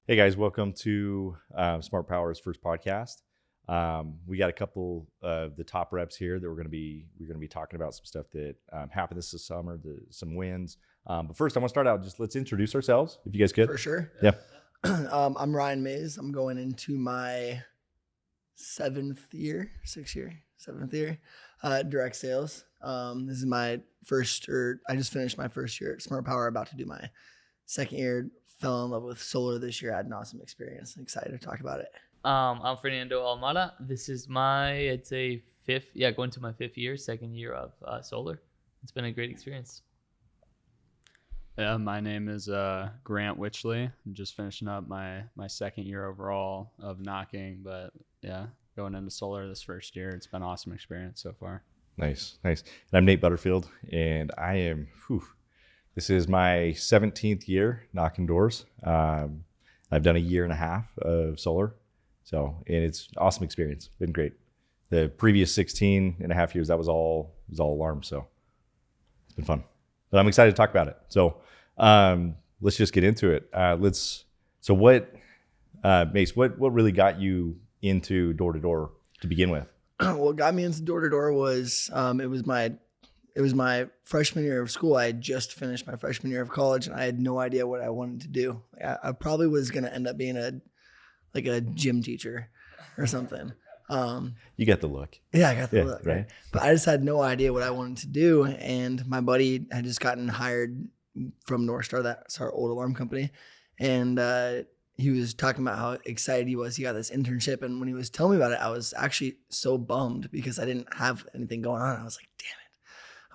Hey guys, welcome to Smart Power's first podcast. We got a couple of the top reps here that we're going to be talking about some stuff that happened this summer, some wins. But first, I want to start out. Just let's introduce ourselves, if you guys could. For sure. Yeah. I'm Ryan Mays. I'm going into my seventh year, direct sales. This is my first, I just finished my first year at Smart Power, about to do my second year. Fell in love with solar this year. I had an awesome experience. I'm excited to talk about it. I'm Fernando Almada. This is I'd say going to my second year of solar. It's been a great experience. Yeah, my name is Grant Witchley. I'm just finishing up my second year overall of knocking, but yeah, going into solar this first year. It's been an awesome experience so far. Nice. And I'm Nate Butterfield, and I am. This is my 17th year knocking doors. I've done a year and a half of solar, and it's an awesome experience. Been great. The previous 16 and a half years, that was all alarms, so it's been fun. But I'm excited to talk about it. So let's just get into it. Mace, what really got you into door-to-door to begin with? What got me into door-to-door was it was my freshman year of school. I had just finished my freshman year of college, and I had no idea what I wanted to do. I probably was going to end up being a gym teacher or something. You got the look. Yeah, I got the look. Right. But I just had no idea what I wanted to do. And my buddy had just gotten hired from Northstar, that's our old alarm company. And he was talking about how excited he was. He got this internship. And when he was telling me about it, I was actually so bummed because I didn't have anything going on. I was like, damn it.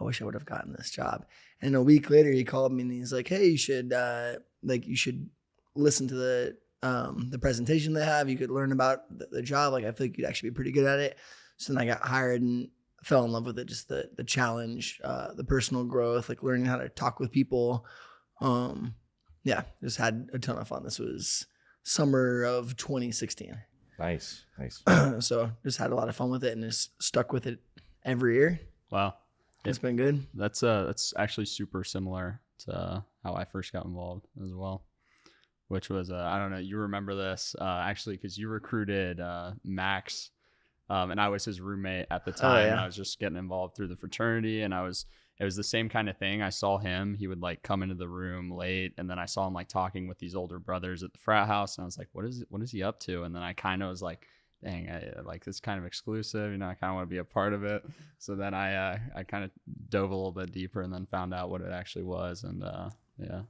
I wish I would have gotten this job. And a week later, he called me and he's like, "Hey, you should listen to the presentation they have. You could learn about the job. Like, I feel like you'd actually be pretty good at it." So then I got hired and fell in love with it. Just the challenge, the personal growth, like learning how to talk with people. Just had a ton of fun. This was summer of 2016. Nice. So just had a lot of fun with it and just stuck with it every year. Wow. It's been good. That's actually super similar to how I first got involved as well, which was I don't know, you remember this actually because you recruited Max, and I was his roommate at the time. And I was just getting involved through the fraternity, and it was the same kind of thing. I saw him, he would like come into the room late, and then I saw him like talking with these older brothers at the frat house, and I was like, what is he up to? And then I kind of was like, dang, I like this kind of exclusive, I kind of want to be a part of it. So then I kind of dove a little bit deeper and then found out what it actually was. And yeah.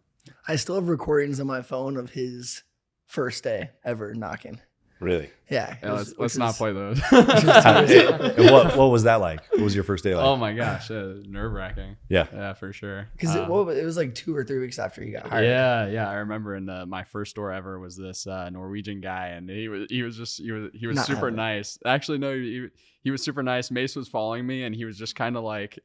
I still have recordings on my phone of his first day ever knocking. Really? Yeah. Let's not play those. And what was that like? What was your first day like? Oh my gosh, nerve-wracking. Yeah, for sure. Because it was like 2 or 3 weeks after you got hired. Yeah. I remember in my first door ever was this Norwegian guy, and he was super nice. Actually, no, he was super nice. Mace was following me, and he was just kind of like,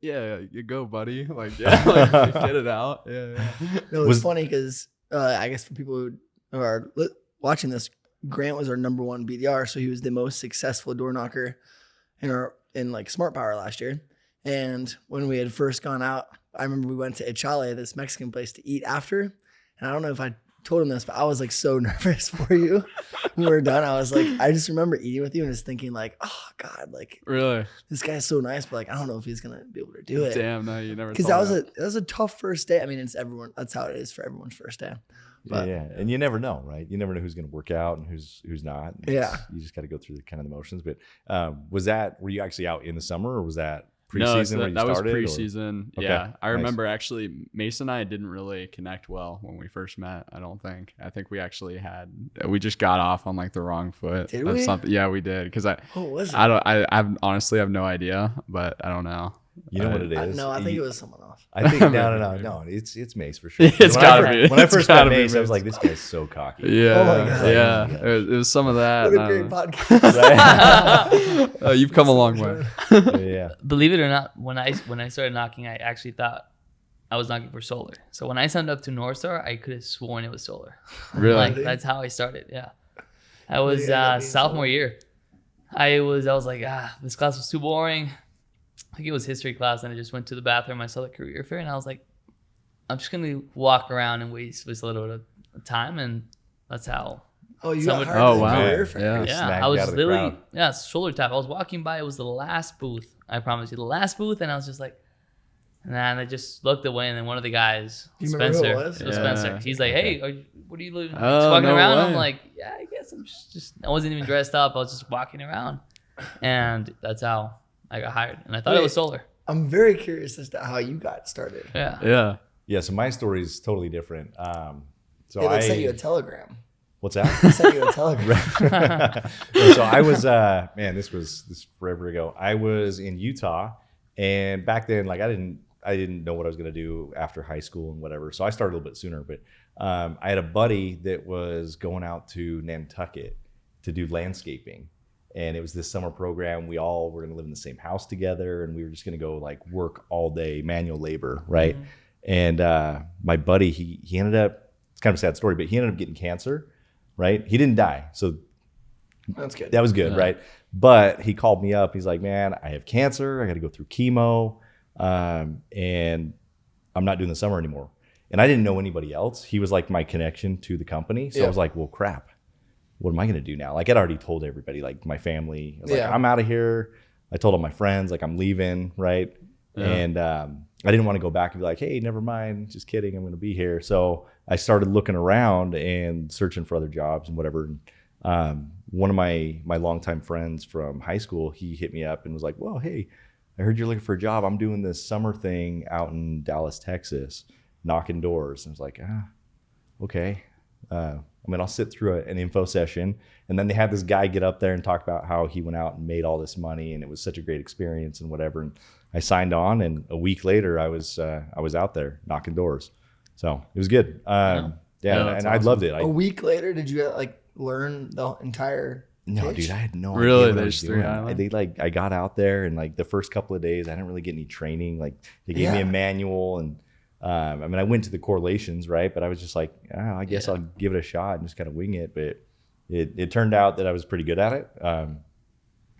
yeah, you go, buddy. Like, yeah, like, get it out. Yeah. No, it's funny because I guess for people who are watching this, Grant was our number 1 BDR, so he was the most successful door knocker in like Smart Power last year. And when we had first gone out, I remember we went to Echale, this Mexican place, to eat after. And I don't know if I told him this, but I was like so nervous for you. When we were done, I was like, I just remember eating with you and just thinking like, oh God, like really, this guy's so nice, but like I don't know if he's gonna be able to do it. Damn, no, you never. Because that was a tough first day. I mean, it's everyone. That's how it is for everyone's first day. But, yeah, and you never know, right? You never know who's going to work out and who's not. You just got to go through the kind of the motions. But were you actually out in the summer, or was that preseason? No, that was Or? preseason. Okay, yeah, I remember actually Mason and I didn't really connect well when we first met. I think we just got off on like the wrong foot. Did we? Yeah, we did. Because what was it? I honestly have no idea, but I don't know. You know what it is? No, I think it was someone else. I think no. It's Mace for sure. It's gotta be. When I first met Mace, I was like, this guy's so cocky. Yeah, oh my God. Yeah. It was some of that. What a great podcast. You've come a long way. Yeah. Believe it or not, when I started knocking, I actually thought I was knocking for solar. So when I signed up to Northstar, I could have sworn it was solar. Really? Like, that's how I started. Yeah. I was sophomore year. I was like, this class was too boring. I think it was history class, and I just went to the bathroom. I saw the career fair, and I was like, I'm just going to walk around and waste a little bit of time. And That's how. Oh, you Someone- got hired Oh, as a wow. career fair. Yeah. Yeah, Snagged I was out of the literally crowd. shoulder tap. I was walking by. It was the last booth. I promise you, the last booth, and I was just like, and then I just looked away, and then one of the guys, Do you remember who Spencer, it was? was Yeah. Spencer. He's like, "Hey, what are you doing? Oh, Just walking no around?" way. I'm like, "Yeah, I guess I'm just." I wasn't even dressed up. I was just walking around, and that's how I got hired. And I thought it was Wait. solar. I'm very curious as to how you got started. Yeah. Yeah. Yeah, so my story is totally different. So They sent you a telegram. what's that? They sent you a telegram. No, so I was man, this was forever ago. I was in Utah, and back then, like I didn't know what I was gonna do after high school and whatever. So I started a little bit sooner. But I had a buddy that was going out to Nantucket to do landscaping, and it was this summer program. We all were gonna live in the same house together, and we were just gonna go like work all day, manual labor, right? And my buddy, he ended up. It's kind of a sad story, but he ended up getting cancer. Right? He didn't die. So That's good. that was good, Yeah. right? But he called me up. He's like, man, I have cancer. I got to go through chemo. And I'm not doing the summer anymore. And I didn't know anybody else. He was like my connection to the company. So I Yeah. was like, well, crap. What am I going to do now? Like I'd already told everybody, like my family, I was like, Yeah. I'm out of here. I told all my friends, like I'm leaving, right? Yeah. And I didn't want to go back and be like, hey, never mind. Just kidding. I'm going to be here. So I started looking around and searching for other jobs and whatever. And one of my longtime friends from high school, he hit me up and was like, well, hey, I heard you're looking for a job. I'm doing this summer thing out in Dallas, Texas, knocking doors. And I was like, okay. I'll sit through an info session. And then they had this guy get up there and talk about how he went out and made all this money and it was such a great experience and whatever. And I signed on, and a week later I was out there knocking doors. So it was good. Yeah, that's and I awesome. loved it. A week later, did you like learn the entire? No, pitch? dude, I had no Really? idea what They I was just threw you doing. out there? I got out there, and like the first couple of days, I didn't really get any training. Like they gave me Yeah. a manual, and I went to the correlations, right? But I was just like, I guess Yeah. I'll give it a shot and just kind of wing it. But it turned out that I was pretty good at it.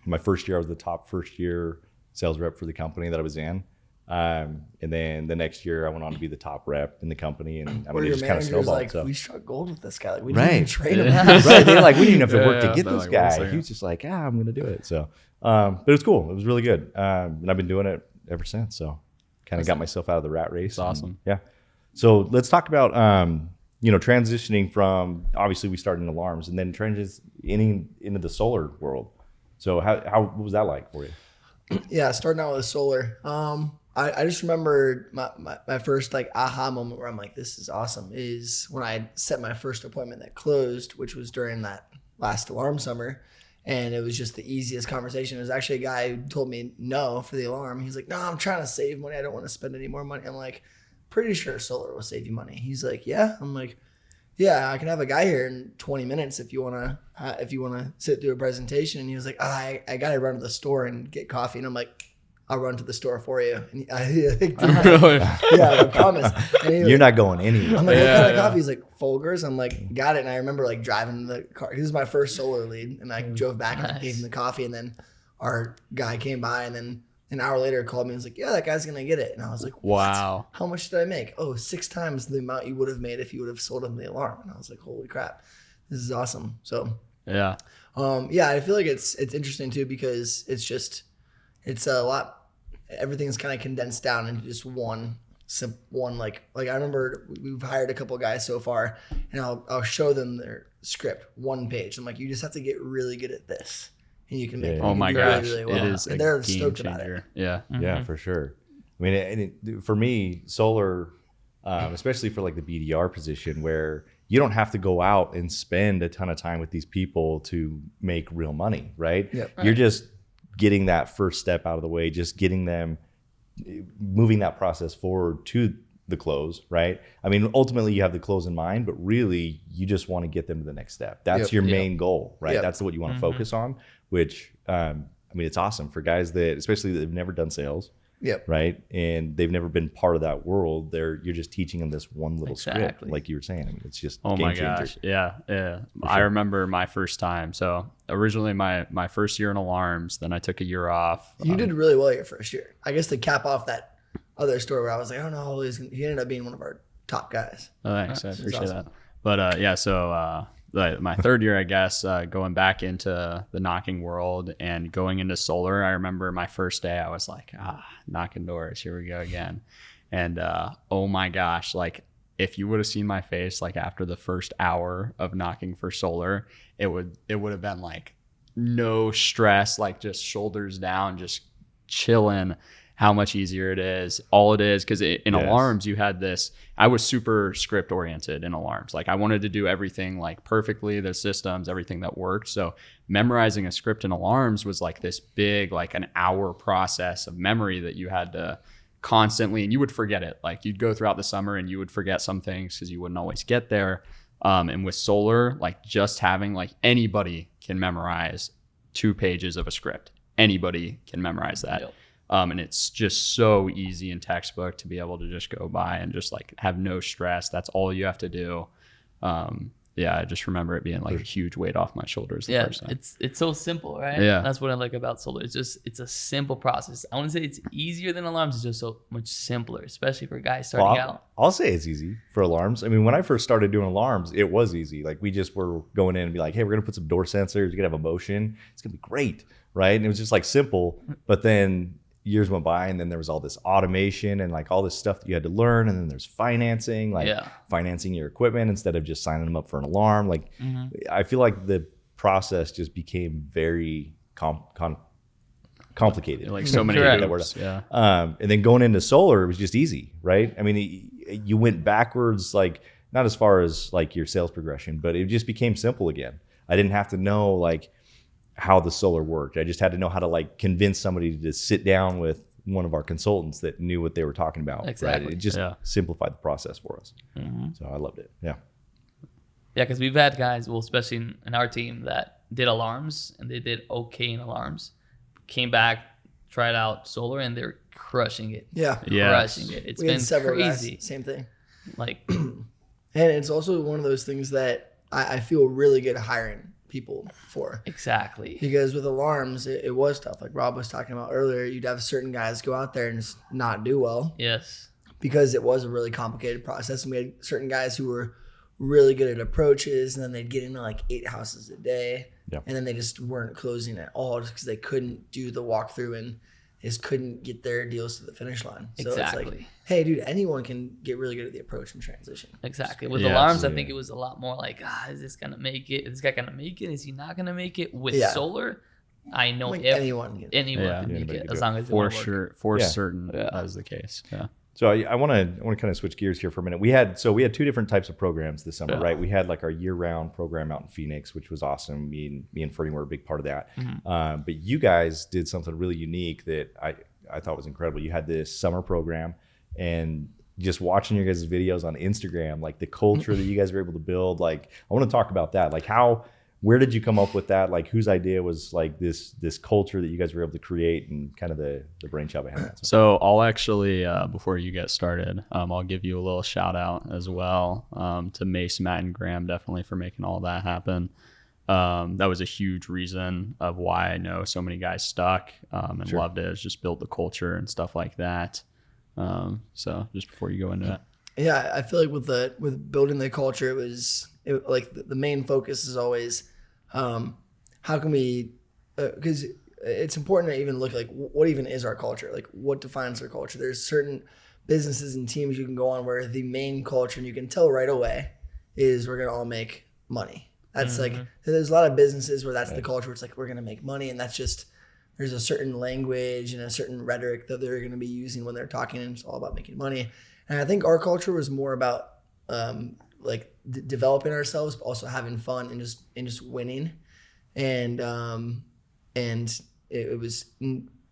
My first year, I was the top first year sales rep for the company that I was in. And then the next year, I went on to be the top rep in the company, and Where it your just kind of manager's snowballed. like, so. we struck gold with this guy. Like, we didn't even Right. train him. Right. They're like, we didn't even have to work Yeah, to get they're this like, wait a guy. second. He was just like, I'm going to do it. So, but it was cool. It was really good. And I've been doing it ever since. So kind of got myself out of the rat race. That's awesome. And, yeah. So let's talk about, transitioning from, obviously we started in alarms and then transitioning into the solar world. So what was that like for you? Yeah, starting out with solar. I just remember my first like aha moment where I'm like, this is awesome, is when I set my first appointment that closed, which was during that last alarm summer. And it was just the easiest conversation. It was actually a guy who told me no for the alarm. He's like, no, I'm trying to save money. I don't want to spend any more money. I'm like, pretty sure solar will save you money. He's like, yeah. I'm like, yeah, I can have a guy here in 20 minutes if you want to sit through a presentation. And he was like, I got to run to the store and get coffee. And I'm like, I'll run to the store for you. And Really? yeah, I promise. And he was You're like, not going anywhere. I'm like, Yeah, what kind of yeah. coffee? He's like, Folgers. I'm like, got it. And I remember like driving the car. He was my first solar lead. And I drove back and Nice. gave him the coffee. And then our guy came by. And then an hour later called me and was like, yeah, that guy's going to get it. And I was like, what? Wow. How much did I make? Oh, 6 times the amount you would have made if you would have sold him the alarm. And I was like, holy crap, this is awesome. So, Yeah. yeah, I feel like it's interesting too, because it's a lot. Everything's kind of condensed down into just one like I remember we've hired a couple of guys so far, and I'll show them their script, 1 page. I'm like, you just have to get really good at this, and you can make. Yeah. you Oh can my do really, gosh. really well. It is And a they're game stoked about it. changer. Yeah. Yeah, for sure. I mean, for me, solar, especially for like the BDR position, where you don't have to go out and spend a ton of time with these people to make real money, right? Yep. You're just getting that first step out of the way, just getting them, moving that process forward to the close, right? I mean, ultimately you have the close in mind, but really you just want to get them to the next step. That's Yep. your main goal, right? Yep. That's what you want to focus on, which, it's awesome for guys that, especially that have never done sales, Yep. right? And they've never been part of that world. You're just teaching them this one little script, Exactly. like you were saying. I mean, it's just Oh game my changer. gosh. Yeah. Yeah. I remember my first time. So originally my first year in alarms, then I took a year off. You did really well your first year. I guess to cap off that other story where I was like, I don't know, he ended up being one of our top guys. Oh, thanks. I This is appreciate awesome. that. But so my third year, I guess, going back into the knocking world and going into solar. I remember my first day, I was like, knocking doors, here we go again. And oh my gosh, like if you would have seen my face like after the first hour of knocking for solar, it would have been like no stress, like just shoulders down, just chilling. How much easier it is. All it is, because in alarms, you had this, I was super script oriented in alarms. Like I wanted to do everything like perfectly, the systems, everything that worked. So memorizing a script in alarms was like this big, like an hour process of memory that you had to constantly, and you would forget it. Like you'd go throughout the summer and you would forget some things because you wouldn't always get there. And with solar, like just having like anybody can memorize 2 pages of a script. Anybody can memorize that. Yep. And it's just so easy in textbook to be able to just go by and just like have no stress. That's all you have to do. I just remember it being like a huge weight off my shoulders the first time. It's so simple, right? Yeah. That's what I like about solar. It's a simple process. I wouldn't say it's easier than alarms. It's just so much simpler, especially for guys starting out. I'll say it's easy for alarms. I mean, when I first started doing alarms, it was easy. Like we just were going in and be like, hey, we're going to put some door sensors. You're going to have a motion. It's going to be great. Right. And it was just like simple. But then years went by and then there was all this automation and like all this stuff that you had to learn. And then there's financing, like financing your equipment instead of just signing them up for an alarm. Like I feel like the process just became very complicated. Like so many hoops. Yeah. And then going into solar, it was just easy, right? I mean, you went backwards, like not as far as like your sales progression, but it just became simple again. I didn't have to know like how the solar worked. I just had to know how to like convince somebody to sit down with one of our consultants that knew what they were talking about. Exactly. Right? It just simplified the process for us. So I loved it. Yeah. Yeah, because we've had guys, well, especially in our team, that did alarms and they did okay in alarms, came back, tried out solar, and they're crushing it. Yeah. Crushing it. It's We had been several crazy. guys, same thing. Like, And it's also one of those things that I feel really good hiring people for. exactly. Because with alarms, it was tough. Like Rob was talking about earlier, you'd have certain guys go out there and just not do well Yes. because it was a really complicated process. And we had certain guys who were really good at approaches, and then they'd get into like 8 houses a day. Yep. And then they just weren't closing at all just because they couldn't do the walkthrough and just couldn't get their deals to the finish line. So Exactly. it's like, hey, dude, anyone can get really good at the approach and transition. Exactly. With Yeah, alarms, I absolutely. think it was a lot more like, is this going to make it? Is this guy going to make it? Is he not going to make it? With Yeah. solar, I know Like if anyone can. anyone Yeah. can make Anybody it can as do long as they For wanna work. sure. For Yeah. certain, Yeah. that is the case. Yeah. So I want to kind of switch gears here for a minute. We had 2 different types of programs this summer, Yeah. right? We had like our year-round program out in Phoenix, which was awesome. Me and Freddie were a big part of that. But you guys did something really unique that I thought was incredible. You had this summer program, and just watching your guys' videos on Instagram, like the culture that you guys were able to build. Like I want to talk about that. Like where did you come up with that? Like whose idea was like this culture that you guys were able to create, and kind of the brainchild behind that? So I'll actually, before you get started, I'll give you a little shout out as well to Mace, Matt, and Graham, definitely for making all that happen. That was a huge reason of why I know so many guys stuck and loved it. It's just built the culture and stuff like that. So just before you go into it. Yeah, I feel like with building the culture, it was like the main focus is always how can we, because it's important to even look like what even is our culture, like what defines our culture. There's certain businesses and teams you can go on where the main culture, and you can tell right away, is we're gonna all make money. That's like, there's a lot of businesses where that's the culture. It's like we're gonna make money, and that's just, there's a certain language and a certain rhetoric that they're gonna be using when they're talking, and it's all about making money. And I think our culture was more about developing ourselves, but also having fun and just winning. And it was,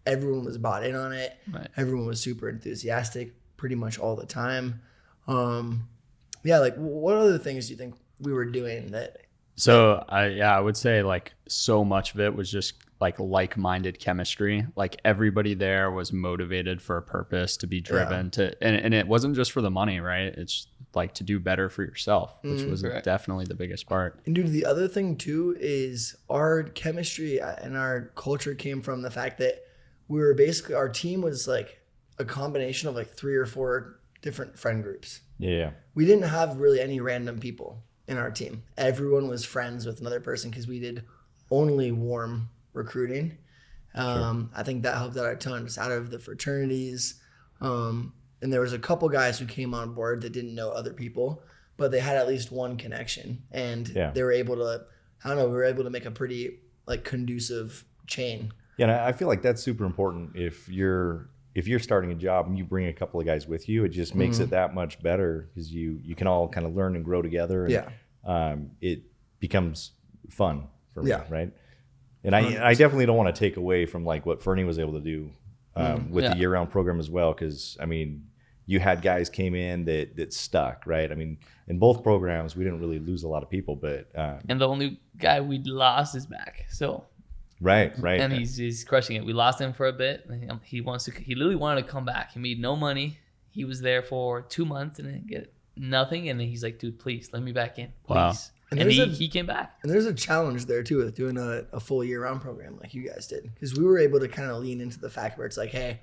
everyone was bought in on it. Right. Everyone was super enthusiastic pretty much all the time. Like what other things do you think we were doing that? So I would say like so much of it was just like-minded chemistry. Like everybody there was motivated for a purpose, to be driven and it wasn't just for the money, right? It's like to do better for yourself, which was Correct. definitely the biggest part. And dude, the other thing too is our chemistry and our culture came from the fact that we were basically, our team was like a combination of like 3 or 4 different friend groups. Yeah. We didn't have really any random people. in our team. Everyone was friends with another person because we did only warm recruiting. I think that helped out a ton, just out of the fraternities. And there was a couple guys who came on board that didn't know other people, but they had at least one connection, and they were able to, I don't know, we were able to make a pretty like conducive chain. Yeah, and I feel like that's super important. If you're starting a job and you bring a couple of guys with you, it just makes it that much better because you can all kind of learn and grow together. And, it becomes fun for me, right? And I definitely don't want to take away from like what Fernie was able to do with the year-round program as well, because I mean, you had guys came in that stuck, right? I mean, in both programs, we didn't really lose a lot of people, but and the only guy we lost is Mac. So right, and he's crushing it. We lost him for a bit. He literally wanted to come back. He made no money. He was there for 2 months and didn't get nothing. And then he's like, dude, please let me back in, please. Wow. And he came back. And there's a challenge there too with doing a full year-round program like you guys did, because we were able to kind of lean into the fact where it's like, hey,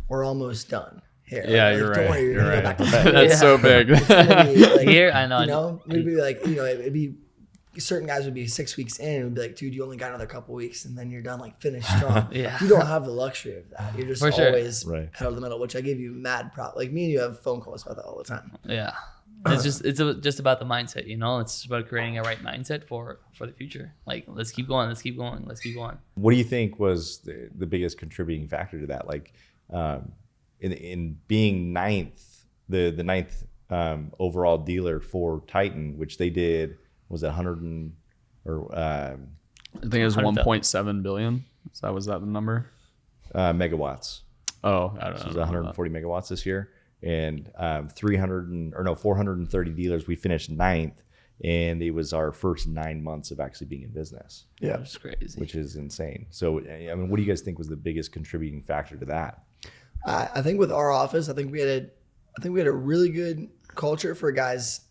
we're almost done here. Yeah, like, you're don't right. worry, You're gonna go right. back to school. That's so big. It's gonna be, like, Here, I know. You know, we'd be like, you know, it'd be certain guys would be 6 weeks in and would be like, dude, you only got another couple weeks and then you're done, like finish strong. Yeah. You don't have the luxury of that. You're just For sure. always Right. pedal to the metal, which I give you mad prop. Like me and you have phone calls about that all the time. Yeah. It's just about the mindset, you know. It's just about creating a right mindset for the future. Like, let's keep going. What do you think was the biggest contributing factor to that? Like, in being ninth, the ninth overall dealer for Titan, which they did, was it 100 and or I think it was 1.7 billion. So was that the number? megawatts. Oh, I don't So know. it was 140 megawatts this year, and 430 dealers. We finished ninth, and it was our first 9 months of actually being in business, Yeah. It's crazy. which is insane. So, I mean, what do you guys think was the biggest contributing factor to that? I think with our office, I think we had a really good culture for guys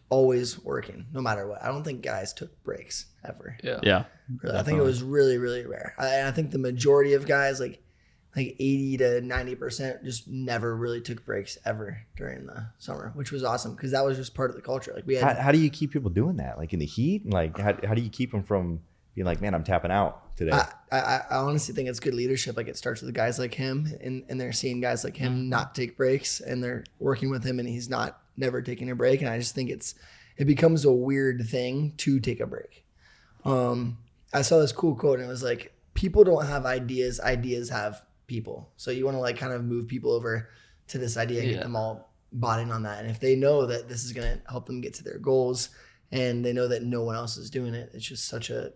always working, no matter what. I don't think guys took breaks ever. Yeah. Really. I think it was really, really rare. I think the majority of guys, like 80 to 90%, just never really took breaks ever during the summer, which was awesome because that was just part of the culture. Like we had, How do you keep people doing that? Like in the heat? Like how do you keep them from being like, man, I'm tapping out today? I honestly think it's good leadership. Like it starts with guys like him, and they're seeing guys like him not take breaks, and they're working with him, and he's never taking a break. And I just think it becomes a weird thing to take a break. I saw this cool quote, and it was like, people don't have ideas have people. So you want to like kind of move people over to this idea and get them all bought in on that. And if they know that this is going to help them get to their goals, and they know that no one else is doing it, it's just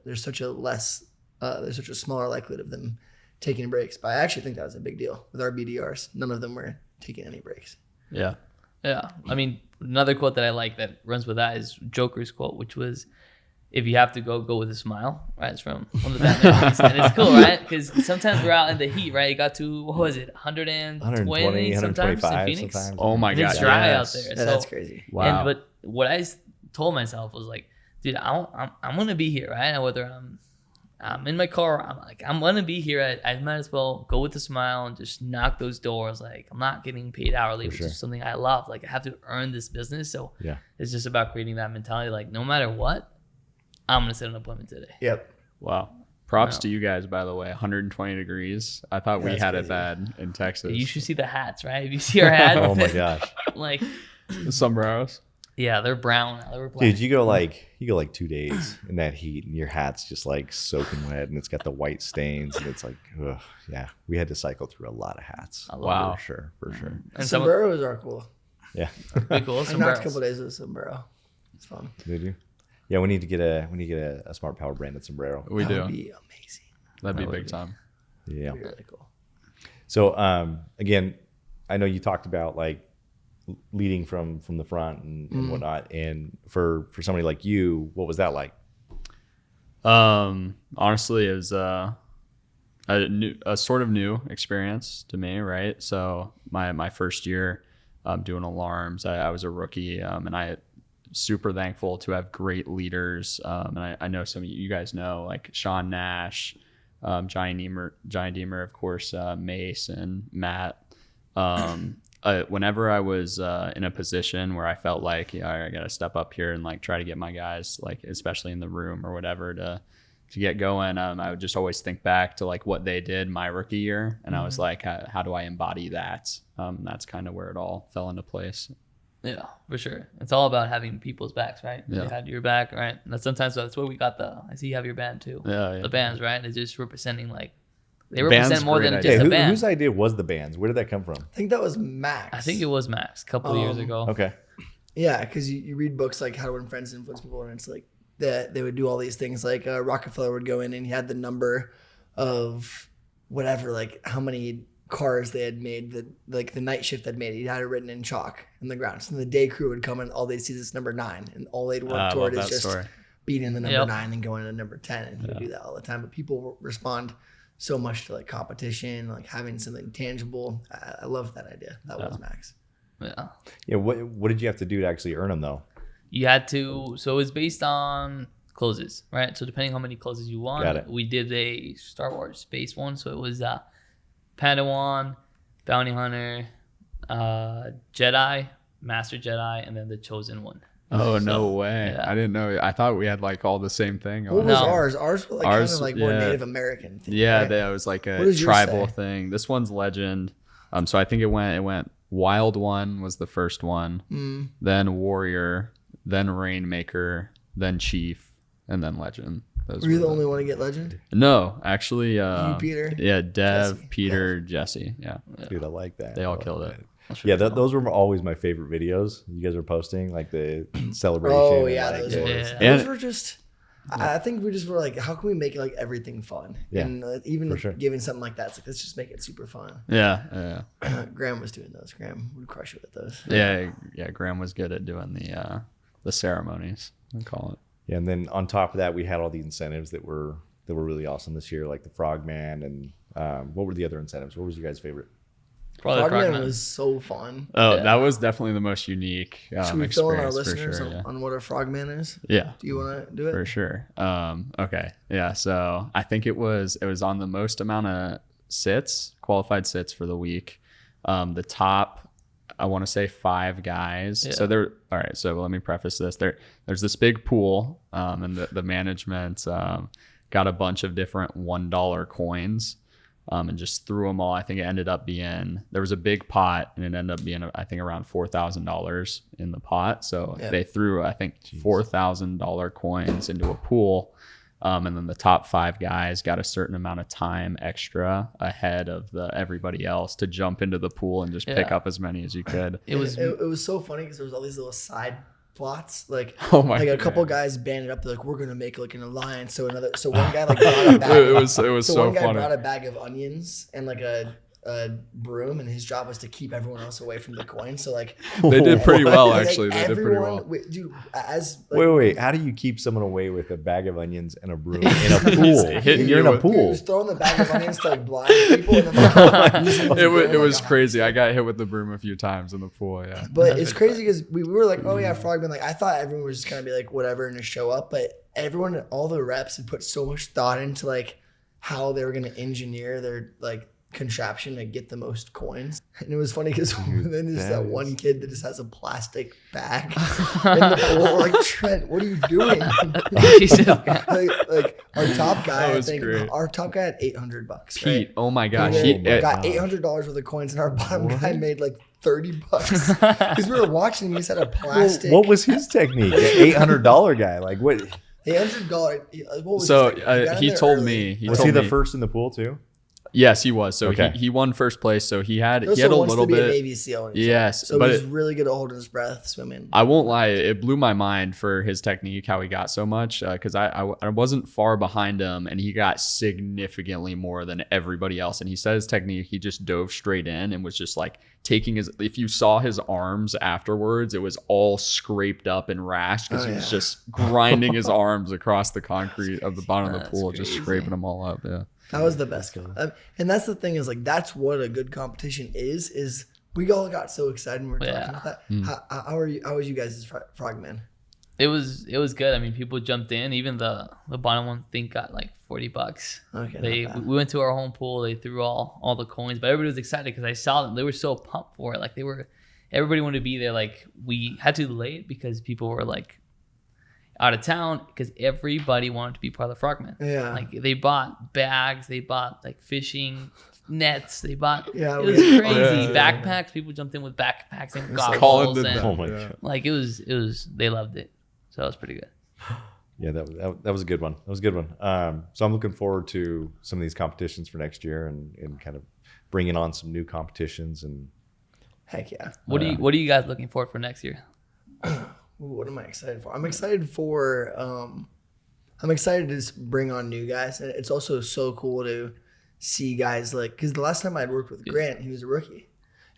there's such a smaller likelihood of them taking breaks. But I actually think that was a big deal with our BDRs. None of them were taking any breaks. Yeah. Yeah. I mean, another quote that I like that runs with that is Joker's quote, which was, if you have to go with a smile, right? It's from one of the Batman movies. And it's cool, right? Because sometimes we're out in the heat, right? It got to, what was it, 120 sometimes in Phoenix? sometimes. Oh my And God. it's dry yes. out there. Yeah, So, that's crazy. Wow. But what I told myself was like, dude, I'm going to be here, right? And whether I'm in my car, I'm going to be here. I might as well go with a smile and just knock those doors. Like, I'm not getting paid hourly, which is something I love. Like, I have to earn this business. So it's just about creating that mentality. Like, no matter what, I'm going to set an appointment today. Yep. Wow. Props to you guys, by the way. 120 degrees. I thought we That's had crazy. it bad in Texas. You should see the hats, right? If you see our hats, Oh my gosh. like, Sombreros. yeah, they're brown now. They were black. Dude, you go like 2 days in that heat and your hat's just like soaking wet and it's got the white stains and it's like, ugh, yeah. We had to cycle through a lot of hats. Wow. For sure. And some Sombreros are cool. Yeah. pretty cool. I knocked a Sombreros. couple days with a sombrero. It's fun. Did you? Yeah, we need to get a Smart Power branded sombrero. We That do. would be amazing. That'd be big time. Yeah. That'd be really cool. So again, I know you talked about like leading from the front and whatnot. And for somebody like you, what was that like? Honestly, it was a sort of new experience to me, right? So my first year doing alarms, I was a rookie, and I super thankful to have great leaders. And I know some of you guys know, like Sean Nash, Johnny Deemer, of course, Mace and Matt, whenever I was in a position where I felt like, I got to step up here and like try to get my guys, like especially in the room or whatever, to get going, I would just always think back to like what they did my rookie year, and I was like, how do I embody that? That's kind of where it all fell into place. Yeah, for sure. It's all about having people's backs, right? Yeah. They had your back, right? And that's where we got I see you have your band too. Yeah. The bands, right? It's just representing like they Band's represent more great than idea. just Yeah, a band. whose idea was the bands? Where did that come from? I think that was Max. I think it was Max a couple of years ago. Okay. Yeah, because you read books like How to Win Friends and Influence People, and it's like that they would do all these things. Like Rockefeller would go in and he had the number of whatever, like how many cars they had made, the night shift they'd made. He had it written in chalk in the ground. So the day crew would come and all they'd see is number 9, and all they'd work I toward love is that just story. beating the number Yep. 9 and going to number 10. And he would do that all the time. But people respond so much to like competition, like having something tangible. I love that idea. That was Max. Yeah. Yeah. What did you have to do to actually earn them though? You had to, so it was based on closes, right? So depending how many closes you Got won, it. we did a Star Wars based one. So it was Padawan, Bounty Hunter, Jedi, Master Jedi, and then the Chosen One. Oh, no way. yeah. I didn't know. I thought we had like all the same thing. What was No. ours? Ours was like Ours, kind of like more yeah. Native American. Thing, Yeah, right? that was like What a does yours tribal say? thing. This one's legend. So I think it went Wild One was the first one, then Warrior, then Rainmaker, then Chief, and then Legend. Those Were you were the only one to get legend? No, actually, You, Peter? yeah, Dev, Jesse. Peter, Jesse. Yeah, Dude, I like that. They all I like killed that. it. Yeah, those were always my favorite videos you guys were posting, like the celebration. Oh and, yeah, like, those the- ones. Yeah. Those were just. I think we just were like, how can we make like everything fun? Yeah, And even for sure. giving something like that, it's like let's just make it super fun. yeah. Graham was doing those. Graham would crush it with those. Yeah. Graham was good at doing the ceremonies. I call it. Yeah, and then on top of that, we had all the incentives that were really awesome this year, like the Frogman, and what were the other incentives? What was your guys' favorite? Probably Frogman Frogman. was so fun. Oh, Yeah. that was definitely the most unique Should we fill in our experience for listeners sure. Yeah. on what a Frogman is? Yeah. Do you want to do it? For sure. Okay. Yeah. So I think it was on the most amount of qualified sits for the week. The top, I want to say 5 guys. Yeah. So there. All right. So let me preface this. There's this big pool, and the management got a bunch of different $1 coins. And just threw them all. I think it ended up being, there was a big pot, and it ended up being, I think, around $4,000 in the pot. So Yeah. they threw, I think, $4,000 coins into a pool. And then the top 5 guys got a certain amount of time extra ahead of everybody else to jump into the pool and just pick Yeah. up as many as you could. It was It was so funny because there was all these little side plots. Like, Oh my like a God. couple guys banded up. They're like, we're gonna make like an alliance. So one guy like brought a bag. It was so one guy funny. brought a bag of onions and like a broom, and his job was to keep everyone else away from the coin. So like They did pretty well, like, actually. They did pretty everyone- well. wait, dude. As like, Wait. How do you keep someone away with a bag of onions and a broom in a pool? hitting You're you in a with- He pool. was throwing the bag of onions to like blind people, and then like, using the It was, broom, it like, was crazy. I got hit with the broom a few times in the pool. Yeah. But it's crazy because we were like, oh yeah, Frogman. Like I thought everyone was just gonna be like whatever and just show up, but everyone, all the reps had put so much thought into like how they were gonna engineer their like contraption to get the most coins. And it was funny because then there's that one kid that just has a plastic bag in the pool. Like, Trent, what are you doing? Jesus. like our top guy, That I was think great. our top guy had $800. Pete, Right? oh my gosh. He He, got $800 worth of coins, and our bottom guy made like $30 because we were watching him. He just had a Well, plastic. what was his technique? An $800 guy, like what? $800. What was so his technique? Got in he there told early. me. He Was told he the me, first in the pool too? Yes, he was. So Okay. he won first place. So he had He also a wants little to be a bit. Navy SEAL. and Yes, stuff. So but he's it- really good at holding his breath swimming. I won't lie, it blew my mind for his technique, how he got so much, because I wasn't far behind him, and he got significantly more than everybody else. And he said his technique, he just dove straight in and was just like taking his, if you saw his arms afterwards, it was all scraped up and rashed because Oh, he was yeah. just grinding his arms across the concrete of the bottom of the That's pool, just crazy. scraping them all up. Yeah. That was the best. And that's the thing is like that's what a good competition is we all got so excited when we were talking Yeah. about that. How are you? How was you guys' Frogman? It was good. I mean, people jumped in. Even the bottom one, I think got like $40. Okay. They not bad. we went to our home pool. They threw all the coins, but everybody was excited because I saw them. They were so pumped for it. Like everybody wanted to be there. Like we had to delay it because people were like out of town because everybody wanted to be part of the Frogman. Yeah. Like they bought bags, they bought like fishing nets, they bought. Yeah, It was we- crazy. Yeah. Backpacks. People jumped in with backpacks and Colin goggles, did and that. Oh my Yeah. god. like it was. They loved it, so that was pretty good. Yeah, that was a good one. That was a good one. So I'm looking forward to some of these competitions for next year and kind of bringing on some new competitions. And Heck yeah. What are you guys looking for next year? Ooh, what am I excited for? I'm excited for I'm excited to just bring on new guys, and it's also so cool to see guys like, because the last time I'd worked with Grant, he was a rookie,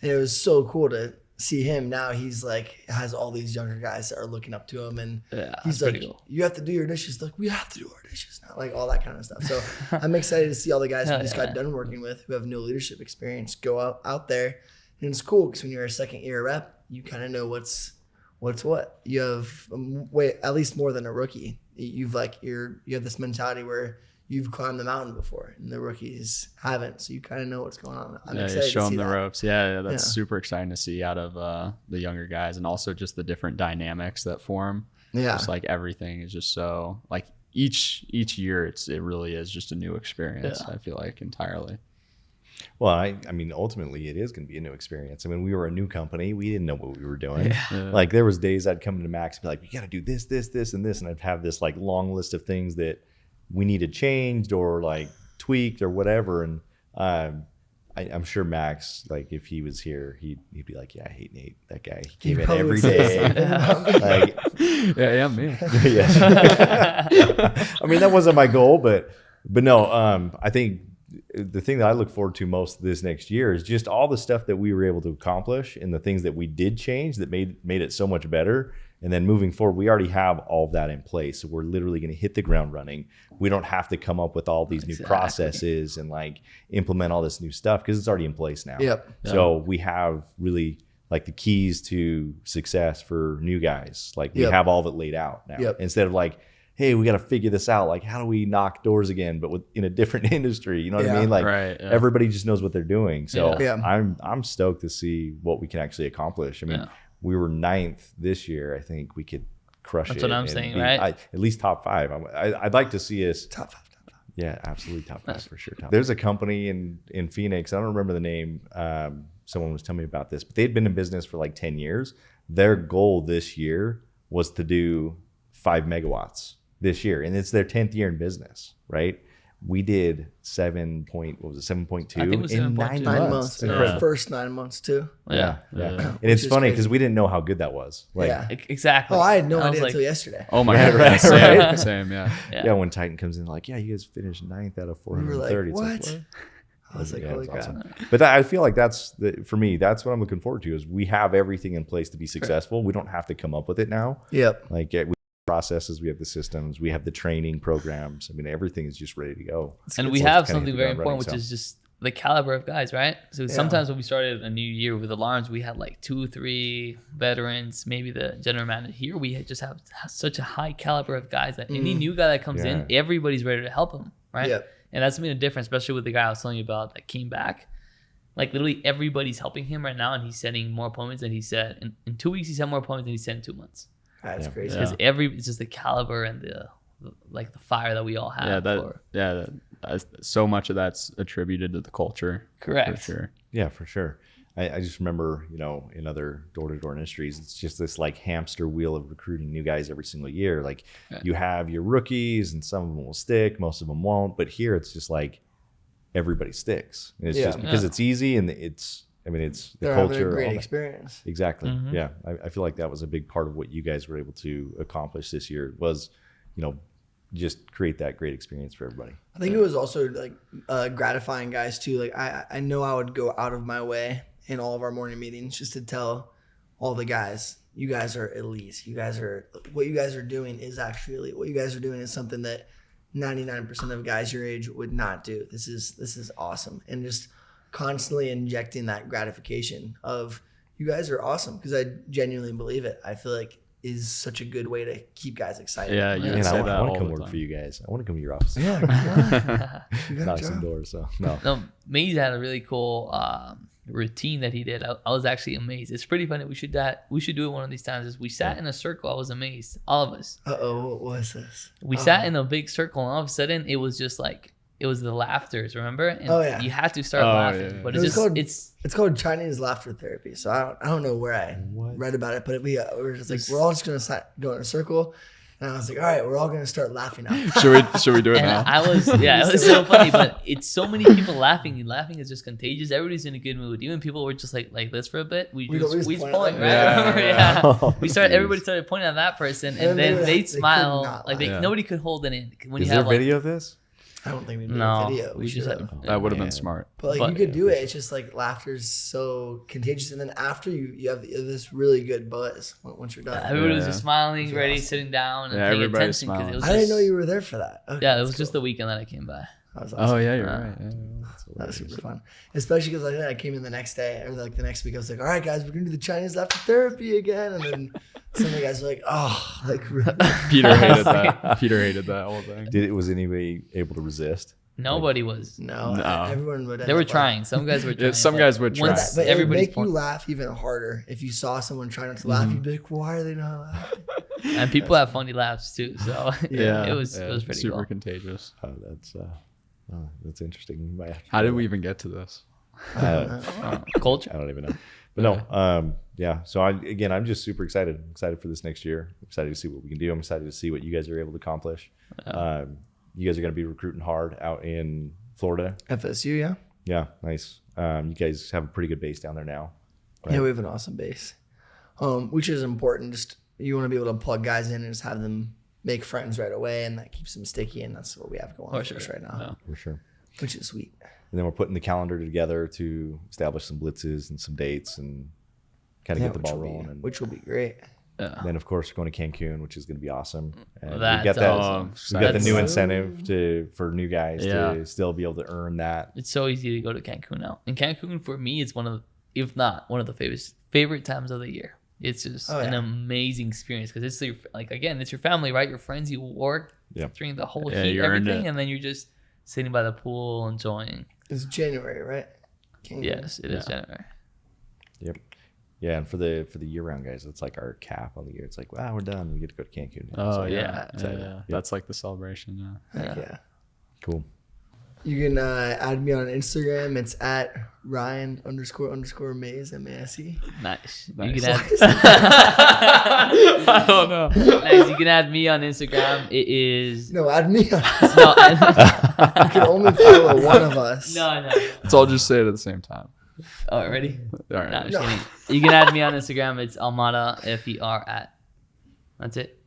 and it was so cool to see him. Now he's like has all these younger guys that are looking up to him, and Yeah, he's that's like, pretty cool. you have to do your dishes. Like, we have to do our dishes now, like all that kind of stuff. So I'm excited to see all the guys we Hell just yeah. got done working with who have no leadership experience go out there, and it's cool because when you're a second year rep, you kind of know what's what. You have at least more than a rookie. You have this mentality where you've climbed the mountain before, and the rookies haven't. So you kind of know what's going on. I'm Yeah, excited you show to see them the that. ropes. Yeah, that's Yeah. super exciting to see out of the younger guys, and also just the different dynamics that form. Yeah, Just like everything is just so like each year it really is just a new experience. Yeah. I feel like entirely. well, I mean, ultimately, it is going to be a new experience. I mean, we were a new company. We didn't know what we were doing. Yeah. Like there was days I'd come to Max and be like, "We got to do this, this, this, and this," and I'd have this like long list of things that we needed changed or like tweaked or whatever. And I'm sure Max, like if he was here, he'd be like, "Yeah, I hate Nate. That guy. He came He in probably every would say day." something. Like, yeah, me. yes. I mean, that wasn't my goal, but no. I think the thing that I look forward to most this next year is just all the stuff that we were able to accomplish and the things that we did change that made it so much better. And then moving forward, we already have all of that in place. So we're literally going to hit the ground running. We don't have to come up with all these new Exactly. processes and like implement all this new stuff because it's already in place now. Yep. So we have really like the keys to success for new guys. Like we Yep. have all of it laid out now. Yep. Instead of like, hey, we got to figure this out. Like, how do we knock doors again, but in a different industry? You know what I Yeah. mean? Like Right, yeah. everybody just knows what they're doing. So Yeah. Yeah. I'm stoked to see what we can actually accomplish. I mean, Yeah. we were 9th this year. I think we could crush That's it. what I'm and saying, be- right? at least top 5. I'd like to see us. Top five. Yeah, absolutely top 5 for sure. There's a company in Phoenix. I don't remember the name. Someone was telling me about this, but they'd been in business for like 10 years. Their goal this year was to do 5 megawatts this year, and it's their 10th year in business, right? We did 7.2 I think it was in 7.2. 9 months. It's In incredible. our first 9 months too. Yeah. Yeah. And it's is funny crazy. because we didn't know how good that was. Like, Yeah. Exactly. Oh, I had no was idea like, until yesterday. Oh my Right, god, right, same, right. same, yeah. yeah, when Titan comes in, like, yeah, you guys finished 9th out of We were like, 430. what? It's like, I was like, Yeah, holy it's crap. awesome. But I feel like for me, that's what I'm looking forward to is we have everything in place to be successful. We don't have to come up with it now. Yep. Like we have processes, we have the systems, we have the training programs. I mean, everything is just ready to go. And we So have it's kinda hit something the very ground running, important, which so. is just the caliber of guys, right? So Yeah. sometimes when we started a new year with alarms, we had like 2 or 3 veterans, maybe the general manager. Here we just have such a high caliber of guys that any new guy that comes in, everybody's ready to help him, right? Yep. And that's been a difference, especially with the guy I was telling you about that came back. Like literally everybody's helping him right now, and he's setting more appointments than he said in 2 weeks. He's had more appointments than he said in 2 months. That's Yeah. crazy. Because it's just the caliber and the fire that we all have. So much of that's attributed to the culture. Correct. For sure. Yeah, for sure. I just remember, in other door-to-door industries, it's just this like hamster wheel of recruiting new guys every single year. Like you have your rookies and some of them will stick, most of them won't. But here it's just like everybody sticks. And it's Yeah. just because it's easy and it's the They're having culture. a great all that. experience. Exactly. Mhm. Yeah. I feel like that was a big part of what you guys were able to accomplish this year was, just create that great experience for everybody. I think it was also like gratifying guys too. Like I know I would go out of my way in all of our morning meetings just to tell all the guys, you guys are elites. What you guys are doing is actually elite. What you guys are doing is something that 99% of guys your age would not do. This is awesome. And just constantly injecting that gratification of you guys are awesome because I genuinely believe it. I feel like is such a good way to keep guys excited. Yeah, you Man, would Man, say I that want all to come the work time. for you guys. I want to come to your office. Yeah, come on. You got a Knock some job. doors. So no. No, Maze had a really cool routine that he did. I was actually amazed. It's pretty funny. We should do it one of these times. Is we sat in a circle. I was amazed. All of us. What was this? We sat in a big circle, and all of a sudden, it was just like it was the laughters. Remember? And Oh, yeah. You had to start Oh, laughing, yeah. but It it's was just called- it's It's called Chinese laughter therapy. So I don't know where I What? read about it, but we were just like, we're all just gonna go in a circle, and I was like, all right, we're all gonna start laughing now. Should we do it and now? I was it was so funny, but it's so many people laughing. And laughing is just contagious. Everybody's in a good mood. Even people were just like this for a bit. We We just point at point, them. right? Yeah, Remember? yeah. Oh, We started. geez. Everybody started pointing at that person, And and then then they they'd could smile. not Like laugh. nobody could hold it in when Is you there have video of this? I don't think we made no a video. We just should had, have. That would have been Man. smart. But like But- you could do it. It's just like laughter's so contagious, and then after you have this really good buzz once you're done. Everybody was Yeah. just smiling, Feel ready, awesome. sitting down, and Yeah, paying everybody's attention because it smiling. was. I didn't just- know you were there for that. Okay, Yeah, it that's was just cool. the weekend that I came by. That was awesome. Oh yeah, you're Uh, right. Yeah. That was super fun, especially because like I came in the next day or like the next week. I was like, "All right, guys, we're gonna do the Chinese laughter therapy again," and then some of the guys were like, "Oh, like really?" Peter hated that. Peter hated that whole thing. Was anybody able to resist? Nobody was. No, No. everyone would. They were trying. Some guys were trying. Yeah, some but guys would try. once But it would everybody's make point- you laugh even harder if you saw someone trying not to laugh. You'd be like, "Why are they not laughing?" and people have funny laughs too. So Yeah, it was yeah, pretty super cool. contagious. That's interesting. You might have to How do did that. we even get to this? Culture. I don't even know. But no, yeah. So I'm just super excited. I'm excited for this next year. I'm excited to see what we can do. I'm excited to see what you guys are able to accomplish. You guys are going to be recruiting hard out in Florida. FSU, yeah. Yeah, nice. You guys have a pretty good base down there now. Right. Yeah, we have an awesome base, which is important. Just you want to be able to plug guys in and just have them make friends right away, and that keeps them sticky. And that's what we have going for us right now, Yeah. For sure. which is sweet. And then we're putting the calendar together to establish some blitzes and some dates and kind of get the ball rolling. And Which will be great. then, of course, we're going to Cancun, which is going to be awesome. And we That's got that. awesome. We got the That's- new incentive for new guys Yeah. to still be able to earn that. It's so easy to go to Cancun now. And Cancun for me is one of, if not one of the favorite times of the year. It's just Oh, an yeah. amazing experience because it's it's your family, right? Your friends, you work Yeah. during the whole Yeah, heat, you earned everything, it. and then you're just sitting by the pool enjoying. It's January, right? Cancun. Yes, it is Yeah. January. Yep. Yeah, and for the year round guys, it's like our cap on the year. It's like, wow, we're done. We get to go to Cancun. now. Oh So, yeah, yeah, excited. yeah. Yep. That's like the celebration. Yeah. Heck Yeah. yeah. Cool. You can add me on Instagram. It's at Ryan__Maze MASE. Nice. Nice. You can add. I don't know. Nice. You can add me on Instagram. It is No, add me on. no, You can only follow one of us. no. Let's all just say it at the same time. Oh, ready? All right. No, just No. kidding. You can add me on Instagram. It's Almada FER at. That's it.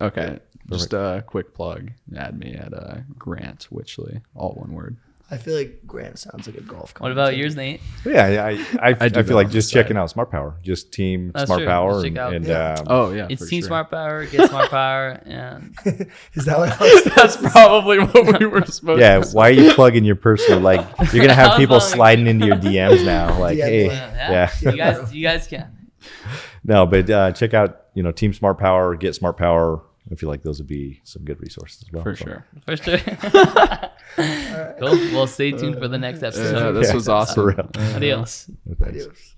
Okay. Just a quick plug. Add me at Grant Witchley, all one word. I feel like Grant sounds like a golf. What about yours, Nate? Yeah, I I do feel that like on just the side. checking out Smart Power, just Team That's Smart true. Power, Just check out. and Yeah. Oh yeah, It's for Team sure. Smart Power, Get Smart Power, and Is that what I was? That's probably what we were supposed yeah. to say. Why are you plugging your personal? Like you're gonna I have was people like- sliding into your DMs now. Like, Yeah, hey, yeah. yeah. you guys can. No, but check out Team Smart Power, Get Smart Power. I feel like those would be some good resources as well. For So, sure. For sure. Cool. Well, stay tuned for the next episode. Yeah, this was awesome. For real. Adios. thanks. Adios.